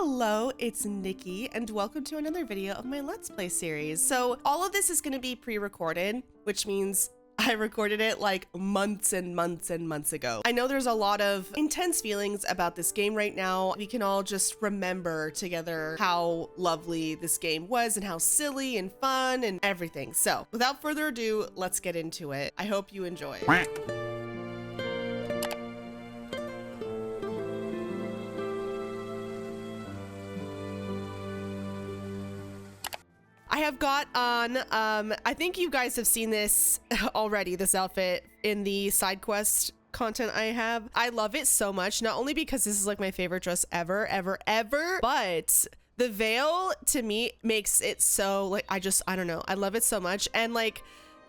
Hello, it's Nikki, and welcome to another video of my Let's Play series. So all of this is going to be pre-recorded, which means I recorded it like months and months and months ago. I know there's a lot of intense feelings about this game right now. We can all just remember together how lovely this game was and how silly and fun and everything. So without further ado, let's get into it. I hope you enjoy. I have got on, I think you guys have seen this already, this outfit in the side quest content I have. I love it so much, not only because this is like my favorite dress ever, but the veil to me makes it so like, I don't know. I love it so much. And like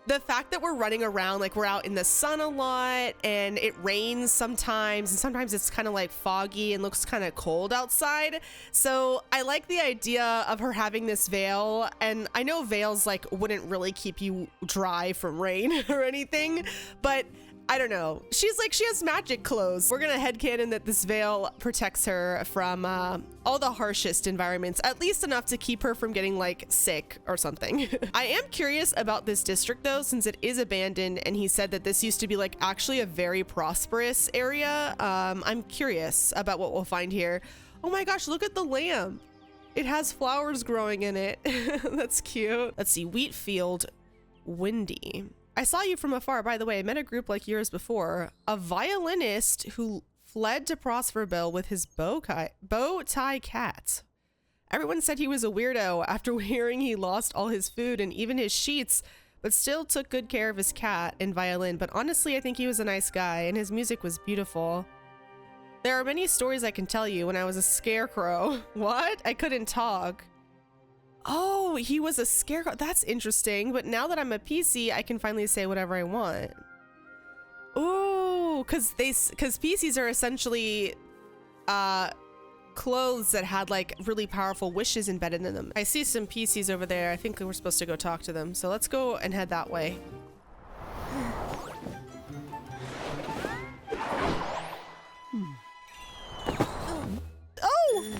the fact that we're running around, like we're out in the sun a lot and it rains sometimes, and sometimes it's kind of like foggy and looks kind of cold outside. So I like the idea of her having this veil, and I know veils like wouldn't really keep you dry from rain or anything, but I don't know. She's like, she has magic clothes. We're gonna headcanon that this veil protects her from all the harshest environments, at least enough to keep her from getting like sick or something. I am curious about this district though, since it is abandoned, and he said that this used to be like actually a very prosperous area. I'm curious about what we'll find here. Oh my gosh, look at the lamp. It has flowers growing in it. That's cute. Let's see, wheat field, windy. I saw you from afar. By the way, I met a group like yours before. A violinist who fled to Prosperville with his bow tie cat. Everyone said he was a weirdo after hearing he lost all his food and even his sheets, but still took good care of his cat and violin. But honestly, I think he was a nice guy and his music was beautiful. There are many stories I can tell you. When I was a scarecrow. What? I couldn't talk. Oh, he was a scarecrow. That's interesting. But now that I'm a PC, I can finally say whatever I want. Ooh, because PCs are essentially clothes that had like really powerful wishes embedded in them. I see some PCs over there. I think we're supposed to go talk to them. So let's go and head that way. Oh!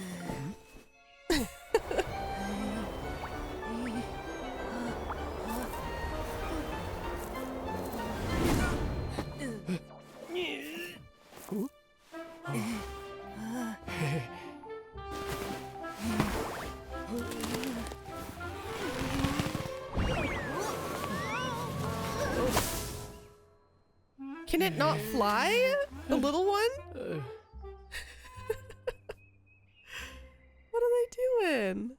Can it not fly? The little one? What are they doing?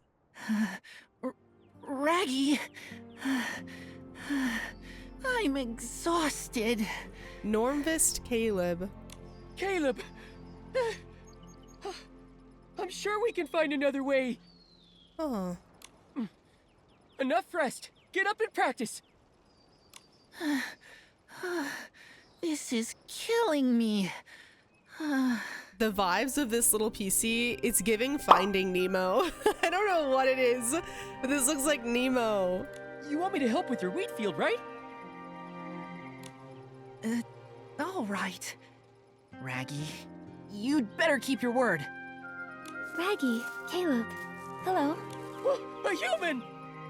Raggy, I'm exhausted. Normvist Kaleb. Caleb! I'm sure we can find another way. Oh. Enough rest. Get up and practice. This is killing me. The vibes of this little PC, it's giving Finding Nemo. I don't know what it is, but this looks like Nemo. You want me to help with your wheat field, right? All right. Raggy, you'd better keep your word. Raggy, Caleb, hello. A human!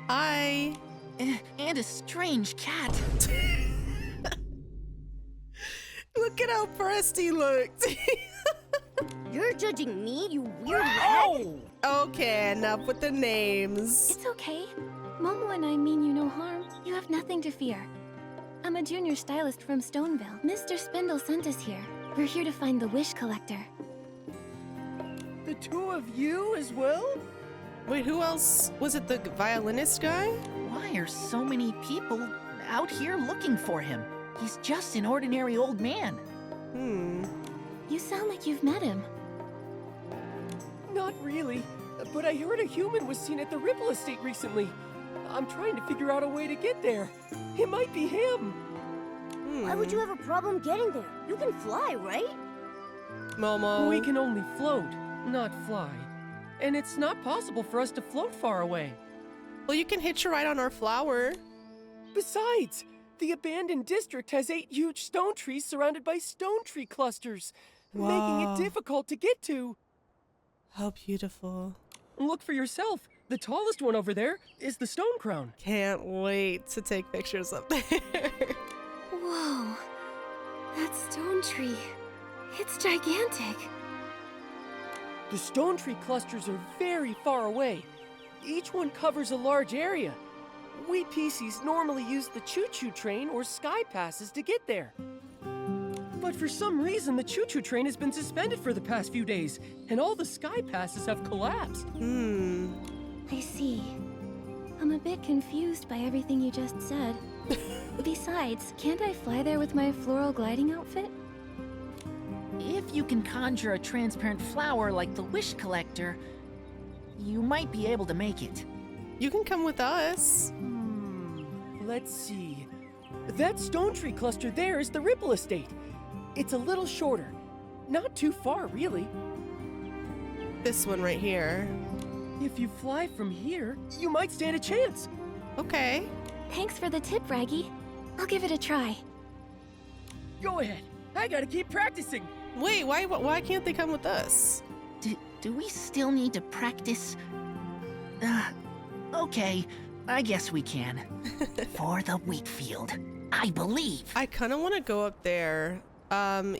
Hi. And a strange cat. Look at how pressed he looked. You're judging me, you weird rat? Oh! Okay, enough with the names. It's okay. Momo and I mean you no harm. You have nothing to fear. I'm a junior stylist from Stoneville. Mr. Spindle sent us here. We're here to find the wish collector. The two of you as well? Wait, who else? Was it the violinist guy? Why are so many people out here looking for him? He's just an ordinary old man. You sound like you've met him. Not really, but I heard a human was seen at the Ripple Estate recently. I'm trying to figure out a way to get there. It might be him. Why would you have a problem getting there? You can fly, right? Momo. We can only float, not fly. And it's not possible for us to float far away. Well, you can hitch a ride on our flower. Besides, the abandoned district has 8 huge stone trees surrounded by stone tree clusters, making it difficult to get to. How beautiful. Look for yourself. The tallest one over there is the stone crown. Can't wait to take pictures up there. Whoa. That stone tree. It's gigantic. The stone tree clusters are very far away. Each one covers a large area. We PCs normally use the choo-choo train or sky passes to get there. But for some reason, the choo-choo train has been suspended for the past few days, and all the sky passes have collapsed. I see. I'm a bit confused by everything you just said. Besides, can't I fly there with my floral gliding outfit? If you can conjure a transparent flower like the wish collector, you might be able to make it. You can come with us. Let's see. That stone tree cluster there is the Ripple Estate. It's a little shorter. Not too far, really. This one right here. If you fly from here, you might stand a chance. Okay. Thanks for the tip, Raggy. I'll give it a try. Go ahead. I gotta keep practicing. Wait, why can't they come with us? Do we still need to practice? Okay, I guess we can. For the wheat field, I believe. I kind of want to go up there,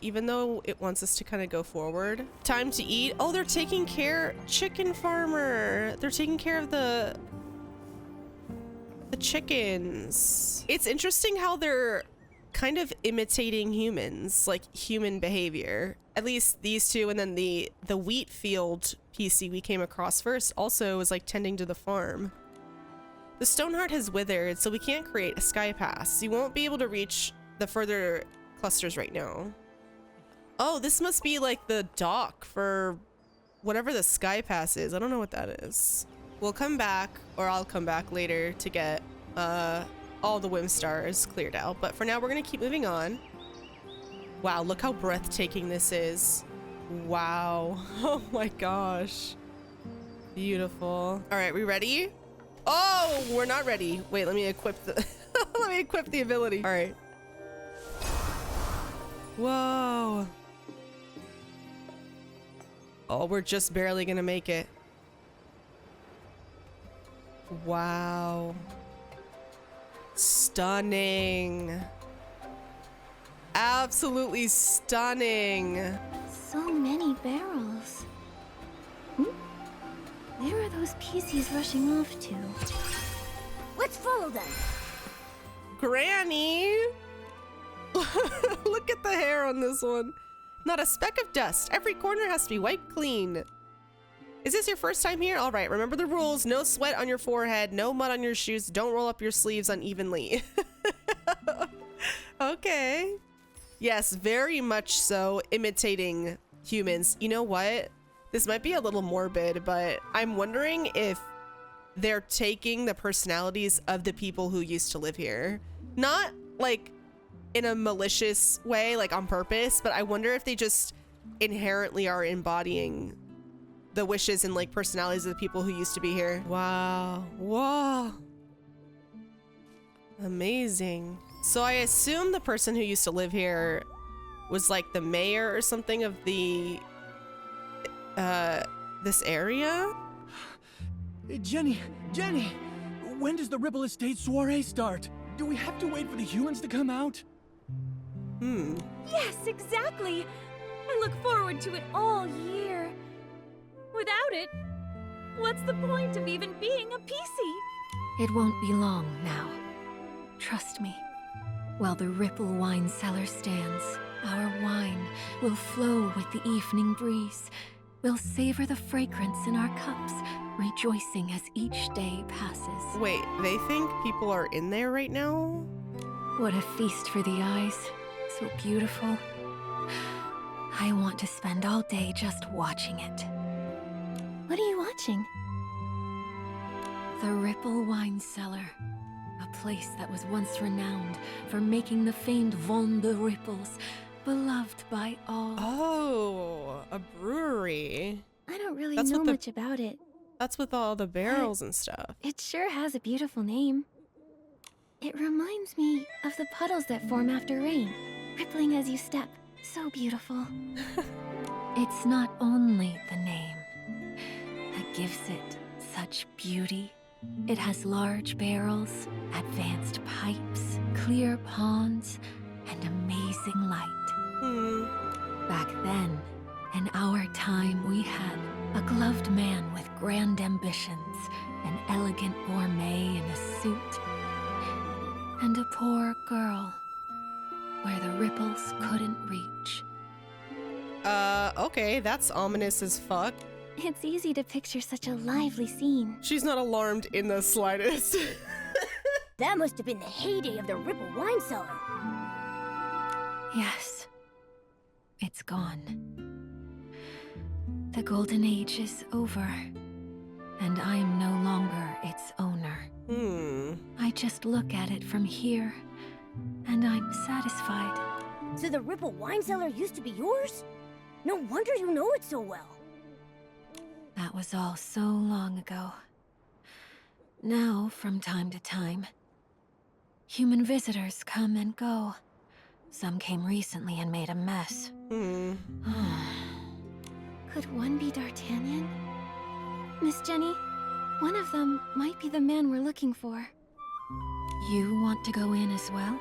even though it wants us to kind of go forward. Time to eat. Oh, they're taking care. Chicken farmer. They're taking care of the chickens. It's interesting how they're kind of imitating humans, like human behavior. At least these two, and then the wheat field PC we came across first also was like tending to the farm. The stone heart has withered, so we can't create a sky pass. You won't be able to reach the further clusters right now. Oh, this must be like the dock for whatever the sky pass is. I don't know what that is. We'll come back, or I'll come back later to get all the whim stars cleared out. But for now, we're gonna keep moving on. Wow, look how breathtaking this is. Wow. Oh my gosh. Beautiful. All right, we ready? Oh, we're not ready. Wait, let me equip the let me equip the ability. All right. Whoa. Oh, we're just barely gonna make it. Wow. Stunning. Absolutely stunning. So many barrels. Where are those PCs rushing off to? Let's follow them. Granny! Look at the hair on this one. Not a speck of dust. Every corner has to be wiped clean. Is this your first time here? All right, remember the rules. No sweat on your forehead, no mud on your shoes, don't roll up your sleeves unevenly. Okay. Yes, very much so imitating humans. You know what? This might be a little morbid, but I'm wondering if they're taking the personalities of the people who used to live here. Not like in a malicious way, like on purpose, but I wonder if they just inherently are embodying the wishes and like personalities of the people who used to be here. Wow. Whoa. Amazing. So I assume the person who used to live here was like the mayor or something of the this area? Jenny, when does the Ripple Estate soiree start? Do we have to wait for the humans to come out? Yes, exactly. I look forward to it all year. Without it, what's the point of even being a PC? It won't be long now. Trust me. While the Ripple wine cellar stands, our wine will flow with the evening breeze. We'll savor the fragrance in our cups, rejoicing as each day passes. Wait, they think people are in there right now? What a feast for the eyes. So beautiful. I want to spend all day just watching it. What are you watching? The Ripple wine cellar. A place that was once renowned for making the famed Vin de Ripples, beloved by all. Oh, a brewery. I don't really That's know what the- much about it. That's with all the barrels and stuff. It sure has a beautiful name. It reminds me of the puddles that form after rain, rippling as you step. So beautiful. It's not only the name. gives it such beauty. It has large barrels, advanced pipes, clear ponds, and amazing light. Back then, in our time, we had a gloved man with grand ambitions, an elegant gourmet in a suit, and a poor girl where the ripples couldn't reach. Okay, that's ominous as fuck. It's easy to picture such a lively scene. She's not alarmed in the slightest. That must have been the heyday of the Ripple wine cellar. Yes, it's gone. The golden age is over, and I'm no longer its owner. I just look at it from here, and I'm satisfied. So the Ripple wine cellar used to be yours? No wonder you know it so well. That was all so long ago. Now, from time to time, human visitors come and go. Some came recently and made a mess. Could one be D'Artagnan? Miss Jenny, one of them might be the man we're looking for. You want to go in as well?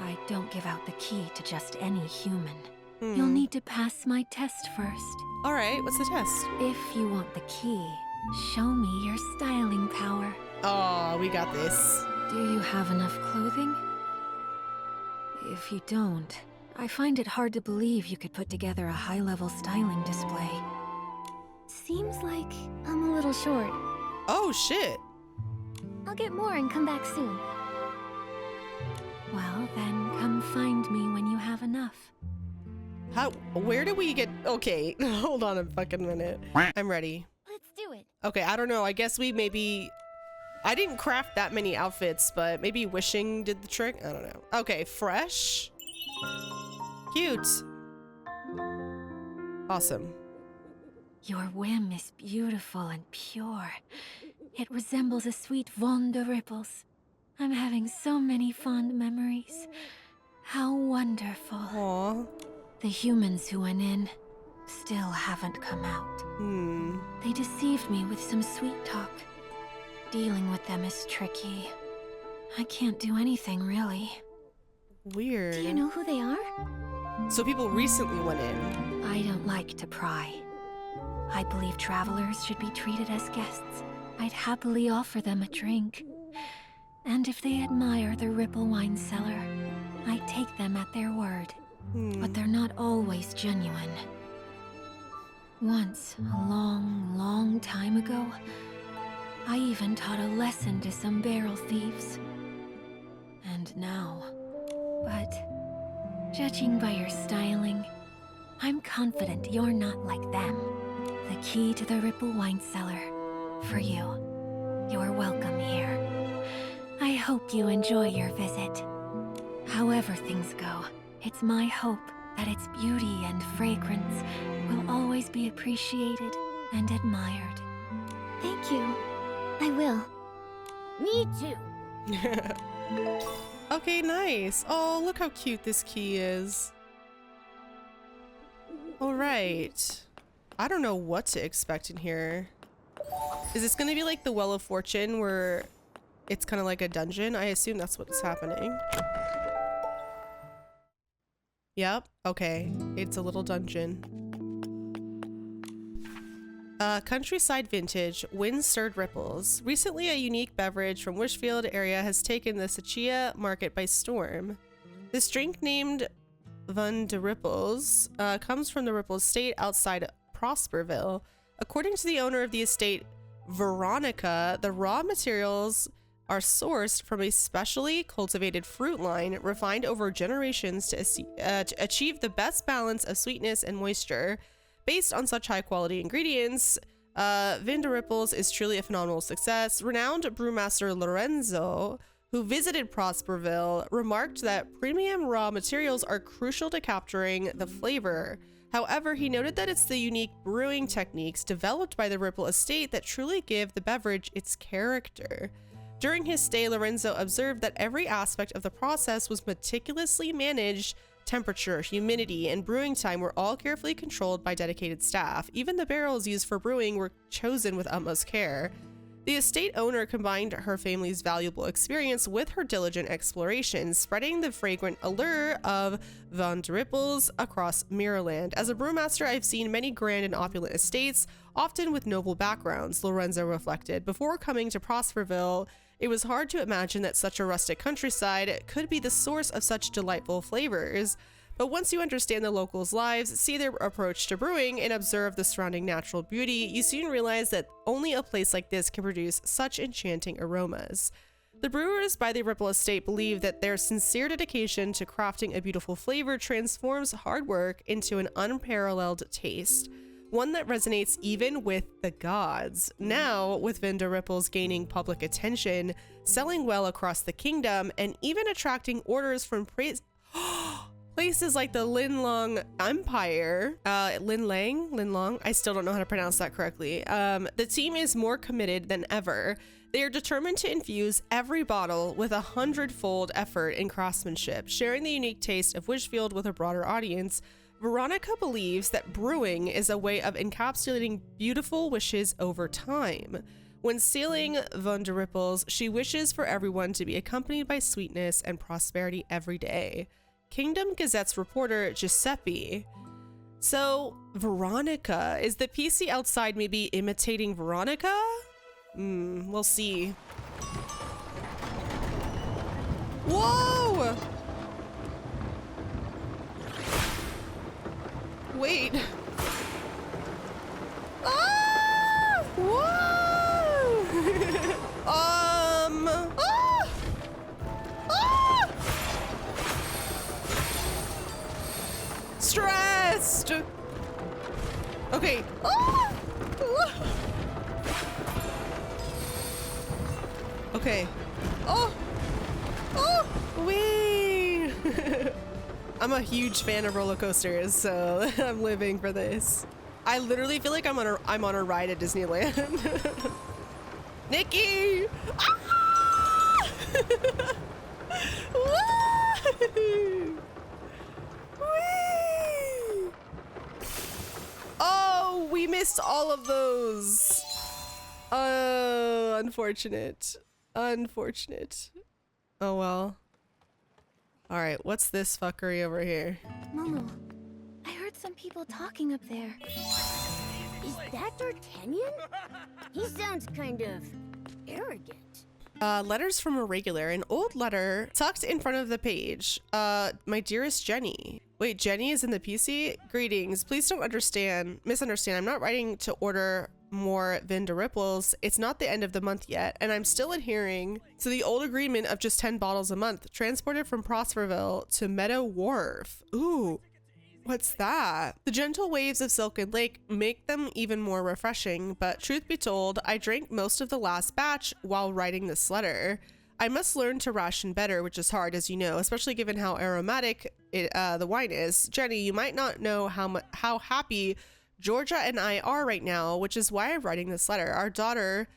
I don't give out the key to just any human. You'll need to pass my test first. All right, what's the test? If you want the key, show me your styling power. Oh, we got this. Do you have enough clothing? If you don't, I find it hard to believe you could put together a high-level styling display. Seems like I'm a little short. Oh, shit. I'll get more and come back soon. Well, then come find me when you have enough. Where do we get, okay, hold on a fucking minute. I'm ready. Let's do it. Okay, I don't know, I guess we maybe, I didn't craft that many outfits, but maybe wishing did the trick, I don't know. Okay, fresh. Cute. Awesome. Your whim is beautiful and pure. It resembles a sweet Vaughn de Ripples. I'm having so many fond memories. How wonderful. Aww. The humans who went in still haven't come out. They deceived me with some sweet talk. Dealing with them is tricky. I can't do anything, really. Weird. Do you know who they are? So people recently went in. I don't like to pry. I believe travelers should be treated as guests. I'd happily offer them a drink. And if they admire the Ripple wine cellar, I take them at their word. But they're not always genuine. Once, a long, long time ago, I even taught a lesson to some barrel thieves. And now... But, judging by your styling, I'm confident you're not like them. The key to the Ripple wine cellar. For you. You're welcome here. I hope you enjoy your visit. However things go, it's my hope that its beauty and fragrance will always be appreciated and admired. Thank you. I will. Me too. Okay, nice. Oh, look how cute this key is. All right. I don't know what to expect in here. Is this gonna be like the Well of Fortune where it's kind of like a dungeon? I assume that's what's happening. Yep. Okay. It's a little dungeon. Countryside Vintage, Wind-Stirred Ripples. Recently, a unique beverage from Wishfield area has taken the Sachia market by storm. This drink, named Vaughn de Ripples, comes from the Ripple estate outside Prosperville. According to the owner of the estate, Veronica, the raw materials are sourced from a specially cultivated fruit line refined over generations to achieve the best balance of sweetness and moisture. Based on such high quality ingredients, Vin de Ripples is truly a phenomenal success. Renowned brewmaster Lorenzo, who visited Prosperville, remarked that premium raw materials are crucial to capturing the flavor. However, he noted that it's the unique brewing techniques developed by the Ripple estate that truly give the beverage its character. During his stay, Lorenzo observed that every aspect of the process was meticulously managed Temperature, humidity, and brewing time were all carefully controlled by dedicated staff. Even the barrels used for brewing were chosen with utmost care. The estate owner combined her family's valuable experience with her diligent exploration, spreading the fragrant allure of Von der Rippels across Mirrorland. As a brewmaster, I've seen many grand and opulent estates, often with noble backgrounds, Lorenzo reflected. Before coming to Prosperville, it was hard to imagine that such a rustic countryside could be the source of such delightful flavors. But once you understand the locals' lives, see their approach to brewing, and observe the surrounding natural beauty, you soon realize that only a place like this can produce such enchanting aromas. The brewers by the Ripple Estate believe that their sincere dedication to crafting a beautiful flavor transforms hard work into an unparalleled taste, one that resonates even with the gods. Now, with Von der Rippels gaining public attention, selling well across the kingdom, and even attracting orders from places like the Linlong Empire, Linlong, I still don't know how to pronounce that correctly. The team is more committed than ever. They are determined to infuse every bottle with 100-fold effort and craftsmanship, sharing the unique taste of Wishfield with a broader audience. Veronica believes that brewing is a way of encapsulating beautiful wishes over time. When sealing Von der Rippels, she wishes for everyone to be accompanied by sweetness and prosperity every day. Kingdom Gazette's reporter Giuseppe. So, Veronica, is the PC outside maybe imitating Veronica? We'll see. Whoa! Wait. Ah! Whoa! Ah! Ah! Stressed. Okay. Ah! Okay. Oh! Oh! Wee! I'm a huge fan of roller coasters, so I'm living for this. I literally feel like I'm on a ride at Disneyland. Nikki! Ah! Woo! Whee! Oh, we missed all of those. Oh, unfortunate. Unfortunate. Oh well. All right, what's this fuckery over here? Momo, I heard some people talking up there. Is that D'Artagnan? He sounds kind of arrogant. Letters from a regular, an old letter tucked in front of the page. My dearest Jenny. Wait, Jenny is in the PC? Greetings. Please don't misunderstand. I'm not writing to order more Von der Rippels. It's not the end of the month yet, and I'm still adhering to the old agreement of just 10 bottles a month, transported from Prosperville to Meadow Wharf. Ooh, what's that? The gentle waves of Silken Lake make them even more refreshing, but truth be told, I drank most of the last batch while writing this letter. I must learn to ration better, which is hard, as you know, especially given how aromatic the wine is. Jenny, you might not know how happy Georgia and I are right now, which is why I'm writing this letter. Our daughter,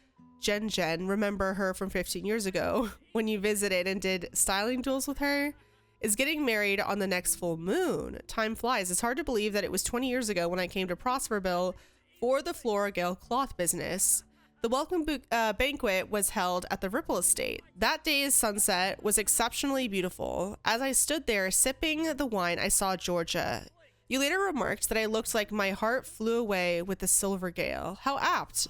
Jen, remember her from 15 years ago when you visited and did styling duels with her, is getting married on the next full moon. Time flies. It's hard to believe that it was 20 years ago when I came to Prosperville for the Floragale cloth business. The welcome banquet was held at the Ripple Estate. That day's sunset was exceptionally beautiful. As I stood there sipping the wine, I saw Georgia. You later remarked that I looked like my heart flew away with the silver gale. How apt.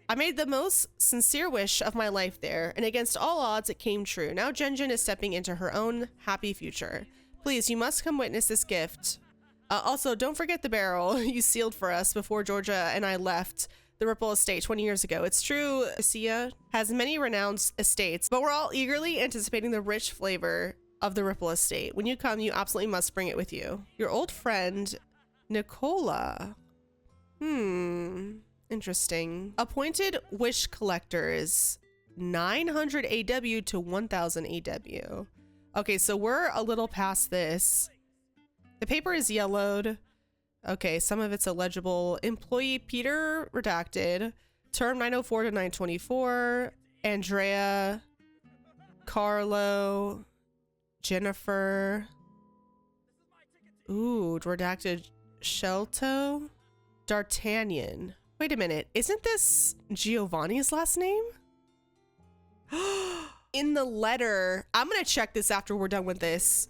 I made the most sincere wish of my life there, and against all odds, it came true. Now Jen is stepping into her own happy future. Please, you must come witness this gift. Also, don't forget the barrel you sealed for us before Georgia and I left the Ripple Estate 20 years ago. It's true, Sia has many renowned estates, but we're all eagerly anticipating the rich flavor of the Ripple Estate. When you come, you absolutely must bring it with you. Your old friend, Nicola. Interesting. Appointed wish collectors, 900 AW to 1000 AW. Okay, so we're a little past this. The paper is yellowed. Okay, some of it's illegible. Employee Peter redacted. Term 904 to 924. Andrea, Carlo, Jennifer. Ooh, redacted Shelto? D'Artagnan. Wait a minute. Isn't this Giovanni's last name? In the letter, I'm gonna check this after we're done with this,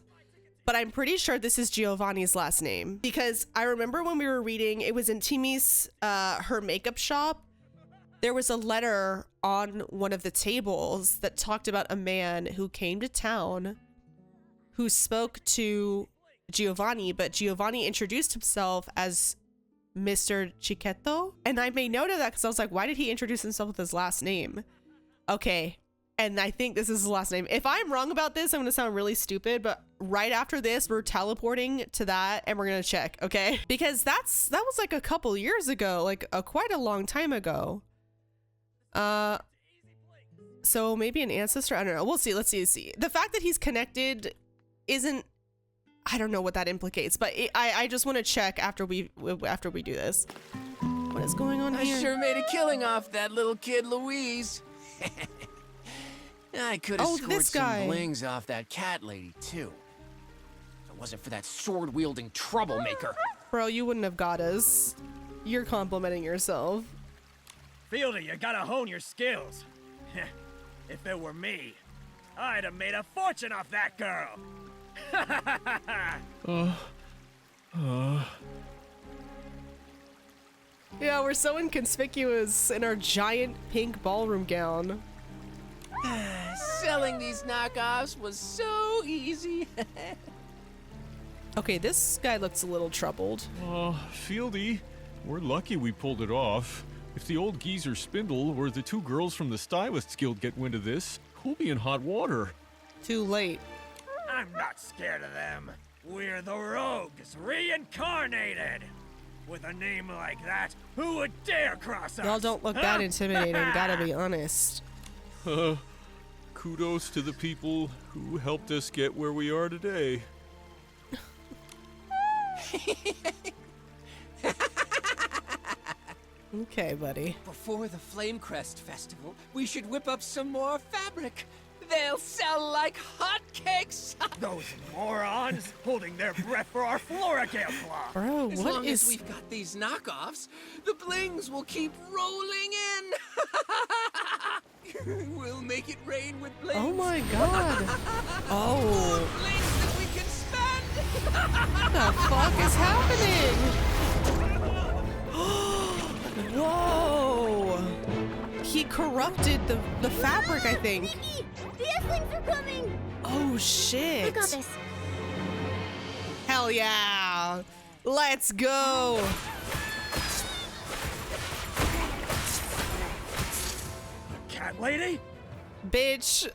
but I'm pretty sure this is Giovanni's last name because I remember when we were reading, it was in Timmy's, her makeup shop. There was a letter on one of the tables that talked about a man who came to town who spoke to Giovanni, but Giovanni introduced himself as Mr. Chiquetto. And I made note of that because I was like, why did he introduce himself with his last name? Okay. And I think this is his last name. If I'm wrong about this, I'm gonna sound really stupid, but right after this, we're teleporting to that and we're gonna check, okay? Because that was like a couple years ago, like quite a long time ago. So maybe an ancestor? I don't know. We'll see. Let's see. The fact that he's connected isn't, I don't know what that implicates, but I just want to check after we do this. What is going on here? I sure made a killing off that little kid Louise. I could have scored some blings off that cat lady too. If it wasn't for that sword-wielding troublemaker. Bro, you wouldn't have got us. You're complimenting yourself. Fieldy, you gotta hone your skills. If it were me, I'd have made a fortune off that girl. Yeah, we're so inconspicuous in our giant pink ballroom gown. Selling these knockoffs was so easy. Okay, this guy looks a little troubled. Fieldy, we're lucky we pulled it off. If the old geezer Spindle or the two girls from the Stylists Guild get wind of this, we'll be in hot water. Too late. I'm not scared of them. We're the Rogues reincarnated. With a name like that, who would dare cross us? Y'all don't look that intimidating, gotta be honest. Kudos to the people who helped us get where we are today. Okay, buddy. Before the Flamecrest Festival, we should whip up some more fabric. They'll sell like hotcakes. Those morons holding their breath for our Floragale cloth. Bro, As long as we've got these knockoffs, the blings will keep rolling in. We'll make it rain with blings. Oh my god. Oh. More blings than we can spend. What the fuck is happening? Whoa. He corrupted the fabric, I think. Nikki, the S-Lings are coming! Oh shit. I got this. Hell yeah. Let's go. Cat lady? Bitch.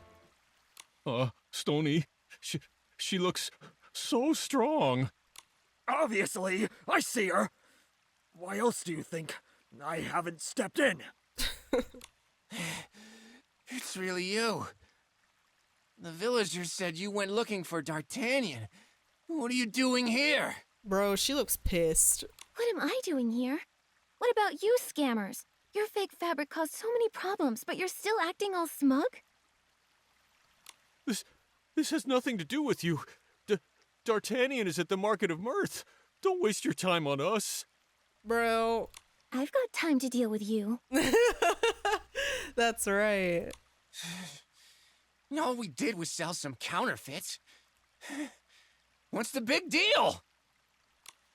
Stony, she looks so strong. Obviously, I see her. Why else do you think I haven't stepped in? It's really you. The villagers said you went looking for D'Artagnan. What are you doing here? Bro, she looks pissed. What am I doing here? What about you, scammers? Your fake fabric caused so many problems, but you're still acting all smug? This has nothing to do with you. D'Artagnan is at the Market of Mirth. Don't waste your time on us. Bro. I've got time to deal with you. That's right. All we did was sell some counterfeits. What's the big deal?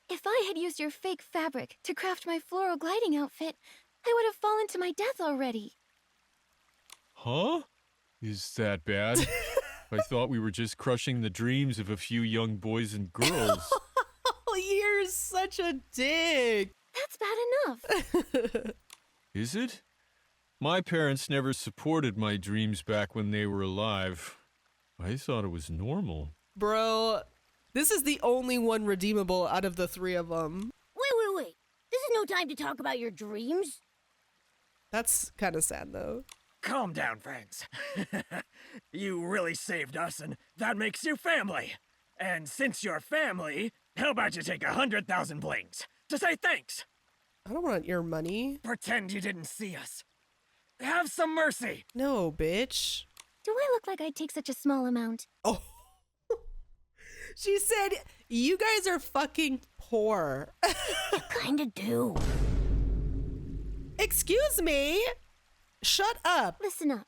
If I had used your fake fabric to craft my floral gliding outfit, I would have fallen to my death already. Huh? Is that bad? I thought we were just crushing the dreams of a few young boys and girls. You're such a dick. That's bad enough. Is it? My parents never supported my dreams back when they were alive. I thought it was normal. Bro, this is the only one redeemable out of the three of them. Wait. This is no time to talk about your dreams. That's kind of sad, though. Calm down, friends. You really saved us, and that makes you family. And since you're family, how about you take 100,000 blings to say thanks? I don't want your money. Pretend you didn't see us. Have some mercy. No, bitch. Do I look like I'd take such a small amount? Oh. She said, you guys are fucking poor. Kinda do. Excuse me? Shut up. Listen up.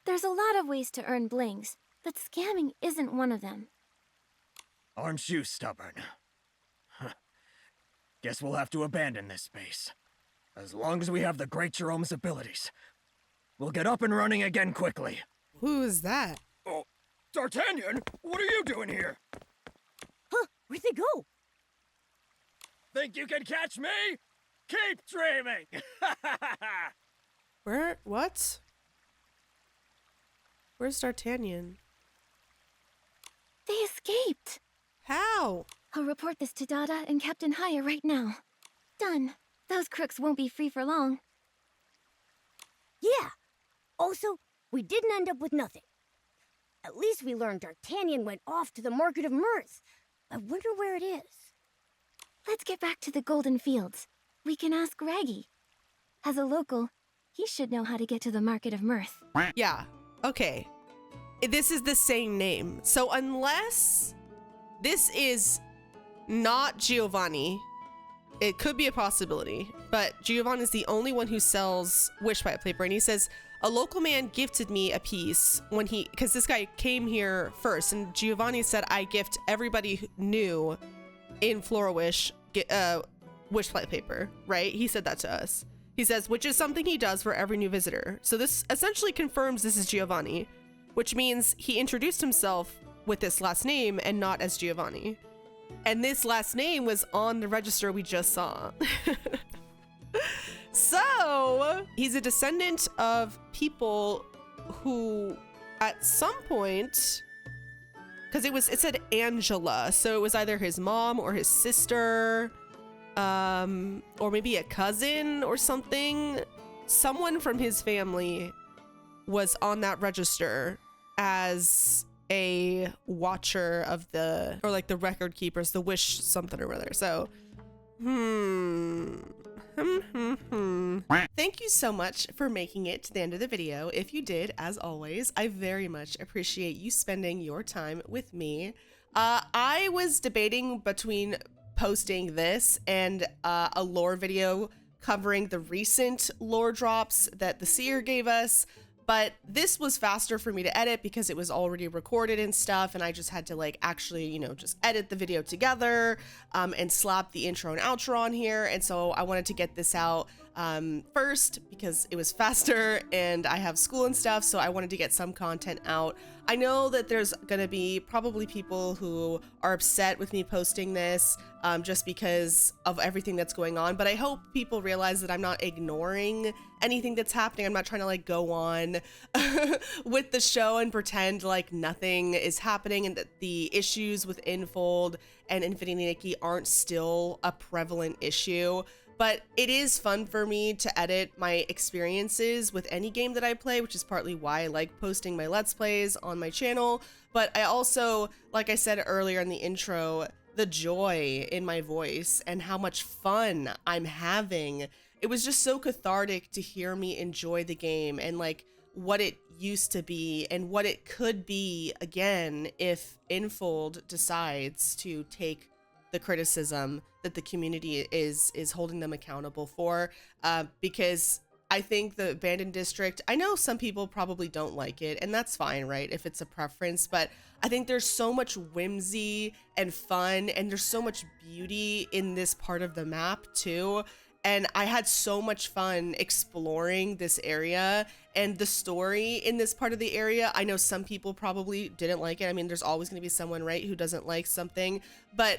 There's a lot of ways to earn blings, but scamming isn't one of them. Aren't you stubborn? Huh. Guess we'll have to abandon this space. As long as we have the Great Jerome's abilities. We'll get up and running again quickly. Who is that? Oh, D'Artagnan, what are you doing here? Huh, where'd they go? Think you can catch me? Keep dreaming! Where? What? Where's D'Artagnan? They escaped. How? I'll report this to Dada and Captain Haya right now. Done. Those crooks won't be free for long. Yeah. Also, we didn't end up with nothing. At least we learned D'Artagnan went off to the Market of Mirth. I wonder where it is. Let's get back to the Golden Fields. We can ask Raggy. As a local, he should know how to get to the Market of Mirth. Yeah. Okay. This is the same name. So unless this is not Giovanni, it could be a possibility, but Giovanni is the only one who sells wish pipe paper. And he says, a local man gifted me a piece when because this guy came here first, and Giovanni said, I gift everybody new in Flora Wish wish pipe paper, right? He said that to us. He says, which is something he does for every new visitor. So this essentially confirms this is Giovanni, which means he introduced himself with this last name and not as Giovanni. And this last name was on the register we just saw. So he's a descendant of people who at some point, because it said Angela, so it was either his mom or his sister, or maybe a cousin or something. Someone from his family was on that register as a watcher of the, or like the record keepers, the wish something or other. So, Thank you so much for making it to the end of the video. If you did, as always, I very much appreciate you spending your time with me. I was debating between posting this and a lore video covering the recent lore drops that the seer gave us, but this was faster for me to edit because it was already recorded and stuff, and I just had to like actually, you know, just edit the video together and slap the intro and outro on here. And so I wanted to get this out first because it was faster and I have school and stuff, so I wanted to get some content out. I know that there's gonna be probably people who are upset with me posting this just because of everything that's going on, but I hope people realize that I'm not ignoring anything that's happening. I'm not trying to like go on with the show and pretend like nothing is happening and that the issues with Infold and Nvidia Nikki aren't still a prevalent issue. But it is fun for me to edit my experiences with any game that I play, which is partly why I like posting my Let's Plays on my channel. But I also, like I said earlier in the intro, the joy in my voice and how much fun I'm having. It was just so cathartic to hear me enjoy the game and like what it used to be and what it could be again if Infold decides to take the criticism that the community is holding them accountable for, because I think the Abandoned District, I know some people probably don't like it, and that's fine, right, if it's a preference, but I think there's so much whimsy and fun, and there's so much beauty in this part of the map too, and I had so much fun exploring this area and the story in this part of the area. I know some people probably didn't like it. I mean, there's always going to be someone, right, who doesn't like something, but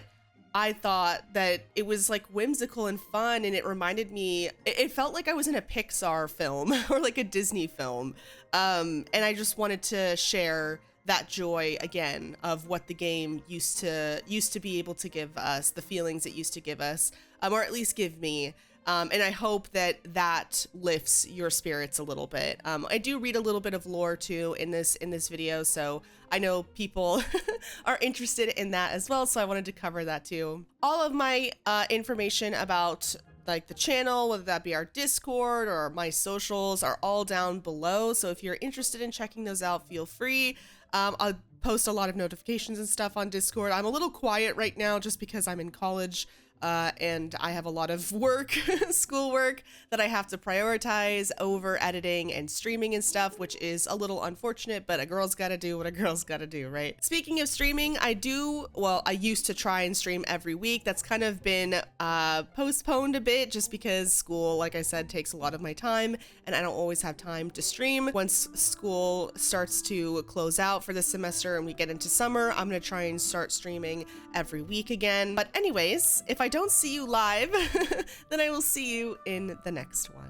I thought that it was like whimsical and fun, and it reminded me, it felt like I was in a Pixar film or like a Disney film, and I just wanted to share that joy again of what the game used to be able to give us, the feelings it used to give us, or at least give me. And I hope that that lifts your spirits a little bit. I do read a little bit of lore too in this video, so I know people are interested in that as well, so I wanted to cover that too. All of my information about like the channel, whether that be our Discord or my socials, are all down below, so if you're interested in checking those out, feel free. I'll post a lot of notifications and stuff on Discord. I'm a little quiet right now just because I'm in college. And I have a lot of work, schoolwork that I have to prioritize over editing and streaming and stuff, which is a little unfortunate, but a girl's gotta do what a girl's gotta do, right? Speaking of streaming, I used to try and stream every week. That's kind of been postponed a bit just because school, like I said, takes a lot of my time and I don't always have time to stream. Once school starts to close out for this semester and we get into summer, I'm gonna try and start streaming every week again. But anyways, if I don't see you live, then I will see you in the next one.